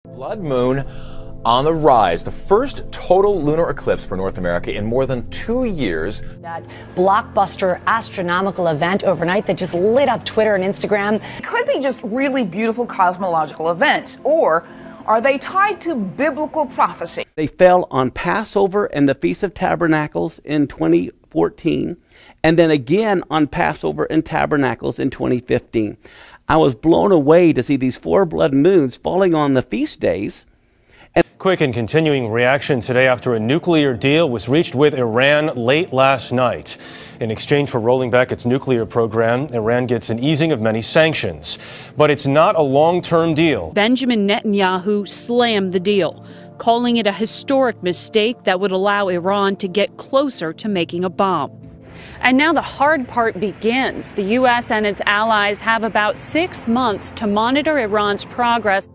Blood moon on the rise, the first total lunar eclipse for North America in more than 2 years. That blockbuster astronomical event overnight that just lit up Twitter and Instagram. It could be just really beautiful cosmological events, or are they tied to biblical prophecy? They fell on Passover and the Feast of Tabernacles in 2014, and then again on Passover and Tabernacles in 2015. I was blown away to see these 4 blood moons falling on the feast days. Quick and continuing reaction today after a nuclear deal was reached with Iran late last night. In exchange for rolling back its nuclear program, Iran gets an easing of many sanctions. But it's not a long-term deal. Benjamin Netanyahu slammed the deal, calling it a historic mistake that would allow Iran to get closer to making a bomb. And now the hard part begins. The U.S. and its allies have about 6 months to monitor Iran's progress.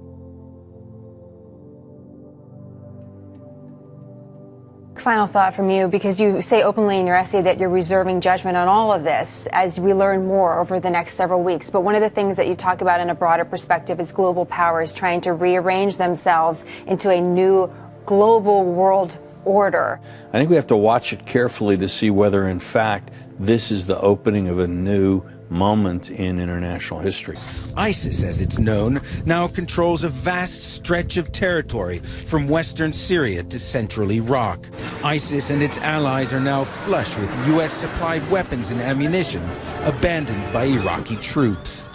Final thought from you, because you say openly in your essay that you're reserving judgment on all of this as we learn more over the next several weeks. But one of the things that you talk about in a broader perspective is global powers trying to rearrange themselves into a new global world order. I think we have to watch it carefully to see whether, in fact, this is the opening of a new moment in international history. ISIS, as it's known, now controls a vast stretch of territory from western Syria to central Iraq. ISIS and its allies are now flush with U.S.-supplied weapons and ammunition abandoned by Iraqi troops.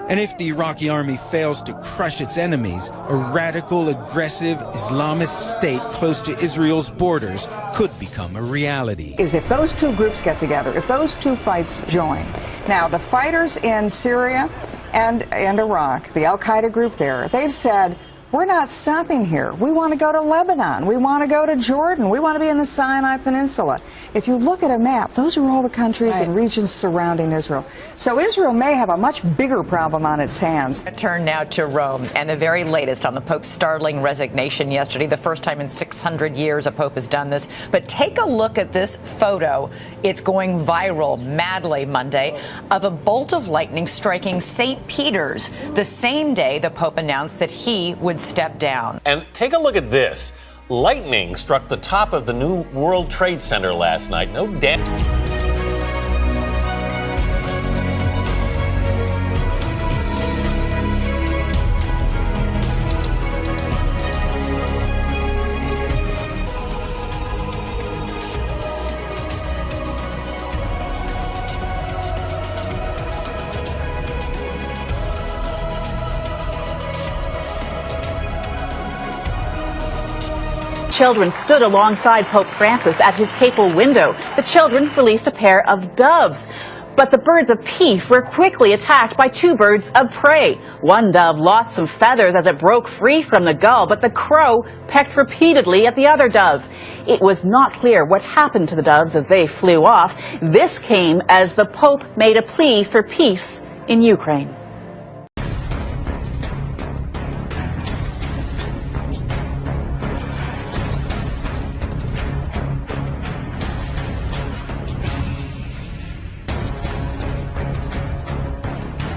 And if the Iraqi army fails to crush its enemies, a radical, aggressive Islamist state close to Israel's borders could become a reality. Is if those two groups get together, if those two fights join. Now, the fighters in Syria and Iraq, the al-Qaeda group there, they've said, we're not stopping here. We want to go to Lebanon. We want to go to Jordan. We want to be in the Sinai Peninsula. If you look at a map, those are all the countries and regions surrounding Israel. So Israel may have a much bigger problem on its hands. Turn now to Rome and the very latest on the Pope's startling resignation yesterday. The first time in 600 years a Pope has done this. But take a look at this photo. It's going viral madly Monday of a bolt of lightning striking St. Peter's the same day the Pope announced that he would step down. And take a look at this. Lightning struck the top of the new World Trade Center last night. No damage. Children stood alongside Pope Francis at his papal window. The children released a pair of doves. But the birds of peace were quickly attacked by 2 birds of prey. One dove lost some feathers as it broke free from the gull, but the crow pecked repeatedly at the other dove. It was not clear what happened to the doves as they flew off. This came as the Pope made a plea for peace in Ukraine.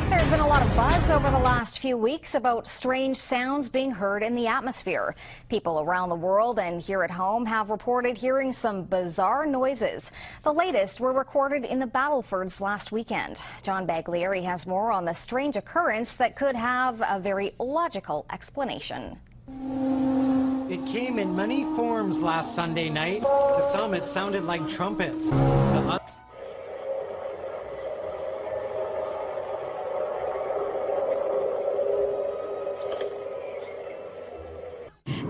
There's been a lot of buzz over the last few weeks about strange sounds being heard in the atmosphere. People around the world and here at home have reported hearing some bizarre noises. The latest were recorded in the Battlefords last weekend. John Baglieri has more on the strange occurrence that could have a very logical explanation. It came in many forms last Sunday night. To some, it sounded like trumpets. To others,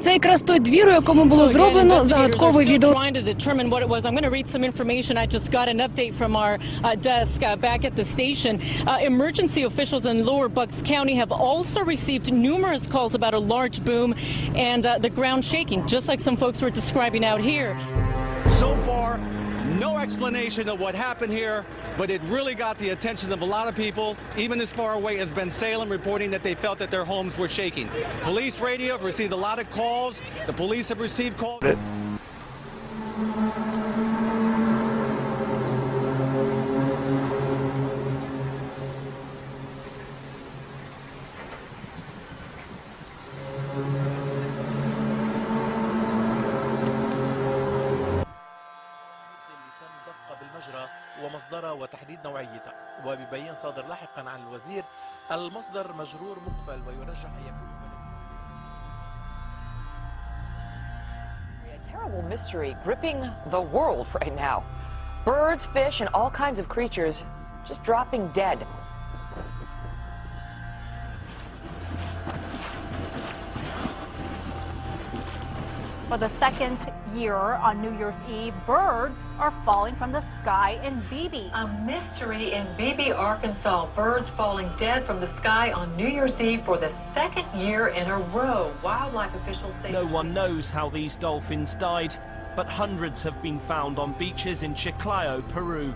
Це якраз той двір, у якому було зроблено загадкове відео. Trying to determine what it was. I'm going to read some information. I just got an update from our desk back at the station. Emergency officials in Lower Bucks County have also received numerous calls about a large boom and the ground shaking, just like some folks were describing out here. So far, no explanation of what happened here, but it really got the attention of a lot of people, even as far away as Ben Salem, reporting that they felt that their homes were shaking. Police radio have received a lot of calls. The police have received calls. المصدرة وتحديد نوعيتها، وبيبين صادر لاحقا عن الوزير المصدر مجرور مقفل ويرجح أن يكون A terrible mystery gripping the world right now. Birds, fish, and all kinds of creatures just dropping dead. For the second year on New Year's Eve, birds are falling from the sky in Beebe. A mystery in Beebe, Arkansas. Birds falling dead from the sky on New Year's Eve for the second year in a row. Wildlife officials say no one knows how these dolphins died, but hundreds have been found on beaches in Chiclayo, Peru.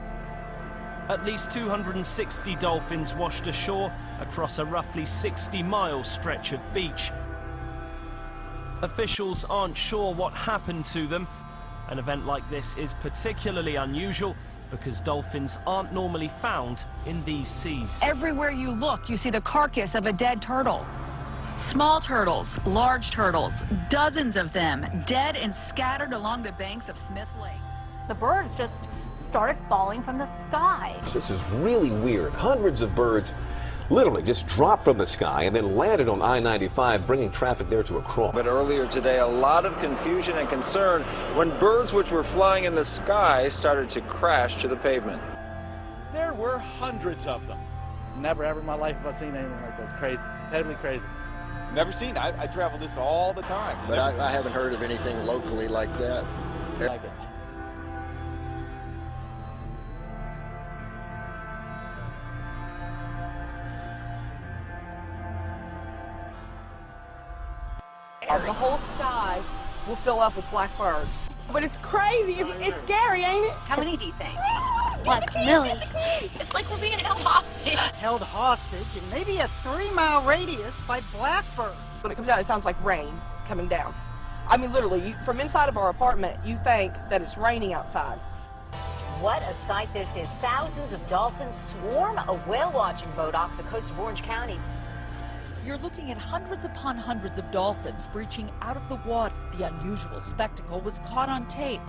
At least 260 dolphins washed ashore across a roughly 60-mile stretch of beach. Officials aren't sure what happened to them. An event like this is particularly unusual because dolphins aren't normally found in these seas. Everywhere you look, you see the carcass of a dead turtle. Small turtles, large turtles, dozens of them, dead and scattered along the banks of Smith Lake. The birds just started falling from the sky. This is really weird. Hundreds of birds literally just dropped from the sky and then landed on I-95, bringing traffic there to a crawl. But earlier today, a lot of confusion and concern when birds which were flying in the sky started to crash to the pavement. There were hundreds of them. Never ever in my life have I seen anything like this. Crazy, totally crazy. Never seen it. I travel this all the time. But I haven't heard of anything locally like that. Like it. The whole sky will fill up with black birds. But it's crazy. It's scary, ain't it? How many do you think? Like a million. It's like we're being held hostage. Held hostage in maybe a 3-mile radius by blackbirds. When it comes down, it sounds like rain coming down. I mean, literally, from inside of our apartment, you think that it's raining outside. What a sight this is. Thousands of dolphins swarm a whale-watching boat off the coast of Orange County. You're looking at hundreds upon hundreds of dolphins breaching out of the water. The unusual spectacle was caught on tape.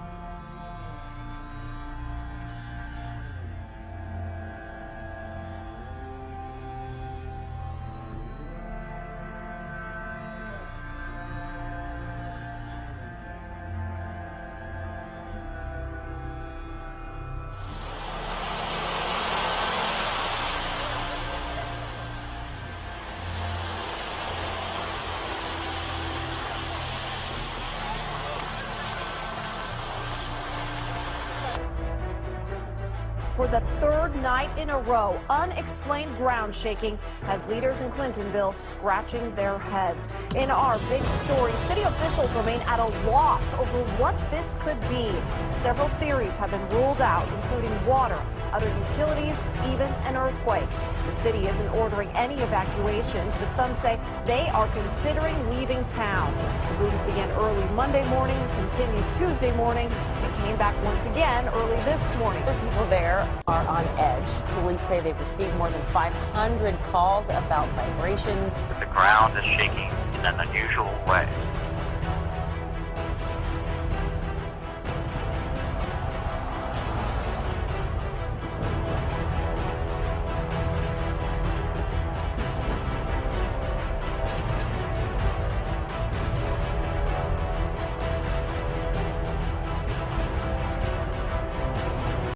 For the third night in a row, unexplained ground shaking has leaders in Clintonville scratching their heads. In our big story, city officials remain at a loss over what this could be. Several theories have been ruled out, including water, other utilities, even an earthquake. The city isn't ordering any evacuations, but some say they are considering leaving town. The booms began early Monday morning, continued Tuesday morning, and came back once again early this morning. People there are on edge. Police say they've received more than 500 calls about vibrations. The ground is shaking in an unusual way.